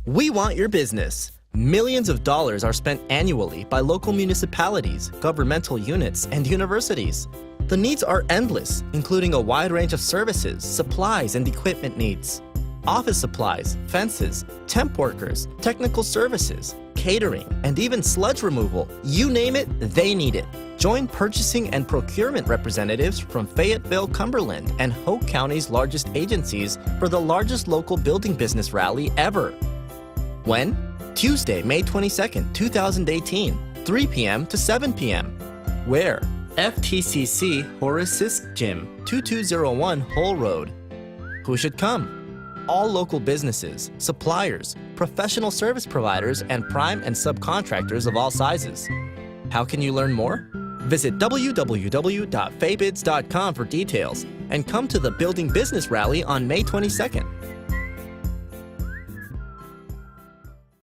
We want your business. Millions of dollars are spent annually by local municipalities, governmental units, and universities. The needs are endless, including a wide range of services, supplies, and equipment needs. Office supplies, fences, temp workers, technical services, catering, and even sludge removal. You name it, they need it. Join purchasing and procurement representatives from Fayetteville, Cumberland, and Hoke County's largest agencies for the largest local building business rally ever. When? Tuesday, May 22nd, 2018, 3 p.m. to 7 p.m. Where? FTCC Horace Sisk Gym, 2201 Hull Road. Who should come? All local businesses, suppliers, professional service providers, and prime and subcontractors of all sizes. How can you learn more? Visit www.faybids.com for details and come to the Building Business Rally on May 22nd.